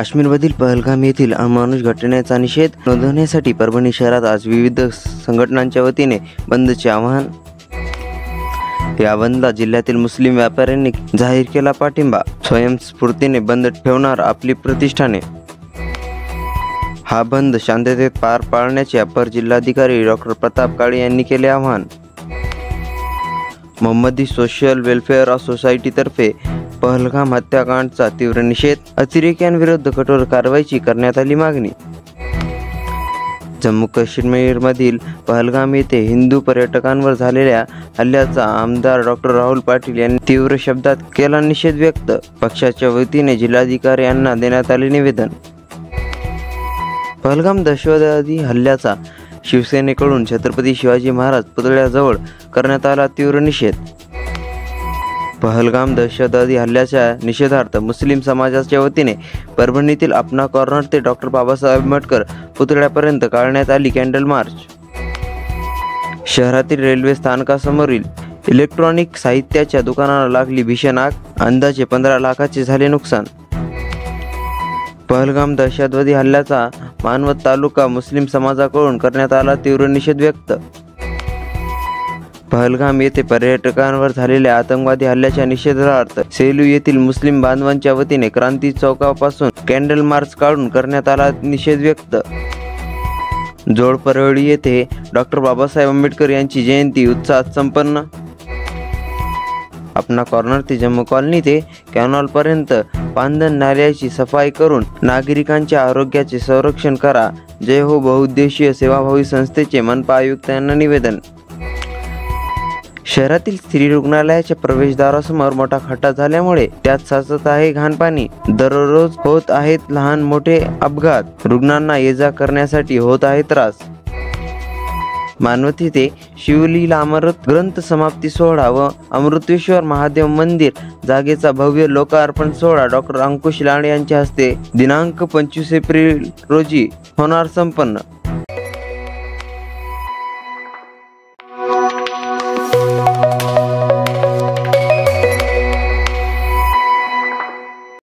काश्मीरमधील पहलगाम येथील अमानुष घटनेचा निषेध नोंदवण्यासाठी परभणी शहरात आज विविध संघटनांच्या वतीने बंदचे आवाहन। या बंदला जिल्ह्यातील मुस्लिम व्यापाऱ्यांनी जाहीर केला पाठिंबा। स्वयंस्फूर्तीने बंद ठेवणार आपली प्रतिष्ठाने। हा बंद शांततेत पार पाडण्याचे अपर जिल्हाधिकारी डॉक्टर प्रताप काळे यांनी केले आवाहन। मोहम्मदी सोशल वेलफेअर सोसायटीतर्फे पहलगाम हत्याकांडचा तीव्र निषेध। अतिरेक्यांविरुद्ध कठोर कारवाईची करण्यात आली मागणी। जम्मू काश्मीरमधील पहलगाम येथे हिंदू पर्यटकांवर झालेल्या हल्ल्याचा आमदार डॉक्टर राहुल पाटील यांनी तीव्र शब्दात केला निषेध व्यक्त। पक्षाच्या वतीने जिल्हाधिकारी यांना देण्यात आले निवेदन। पहलगाम दहशतवादी हल्ल्याचा शिवसेनेकडून छत्रपती शिवाजी महाराज पुतळ्याजवळ करण्यात आला तीव्र निषेध। पहलगाम दहशतवादी हल्ल्याच्या निषेधार्थ मुस्लिम समाजाच्या वतीने परभणीतील अपना कॉर्नर ते डॉक्टर बाबासाहेब आंबेडकर पुतळ्यापर्यंत काढण्यात आली कॅन्डल मार्च। शहरातील रेल्वे स्थानकासमोरील इलेक्ट्रॉनिक साहित्याच्या दुकानाला लागली भीषण आग। अंदाजे 15 लाखाचे झाले नुकसान। पहलगाम दहशतवादी हल्ल्याचा मानवत तालुका मुस्लिम समाजाकडून करण्यात आला तीव्र निषेध व्यक्त। पहलगाम येथे पर्यटकांवर झालेल्या आतंकवादी हल्ल्याच्या निषेधार्थ सेलू येथील मुस्लिम बांधवांच्या वतीने क्रांती चौकापासून कॅन्डल मार्च काढून करण्यात आला निषेध व्यक्त। जोडपरळी येथे डॉक्टर बाबासाहेब आंबेडकर यांची जयंती उत्साहात संपन्न। अपना कॉर्नर ते जम्मू कॉलनी ते कॅनॉल पर्यंत पांदन नाल्याची सफाई करून नागरिकांच्या आरोग्याचे संरक्षण करा। जय हो बहुउद्देशीय सेवाभावी संस्थेचे मनपा आयुक्त यांना निवेदन। शहरातील स्त्री रुग्णालयाच्या प्रवेशद्वारासमोर मोठा खड्डा झाल्यामुळे त्यात साचत आहे घाण पाणी। दररोज होत आहेत लहान मोठे अपघात। रुग्णांना ये-जा करण्यासाठी होत आहे त्रास। मानवत येथे शिवलीला अमृत ग्रंथ समाप्ती सोहळा व अमृतेश्वर महादेव मंदिर जागेचा भव्य लोकार्पण सोहळा डॉक्टर अंकुश लांडे यांच्या हस्ते दिनांक 25 एप्रिल रोजी होणार संपन्न।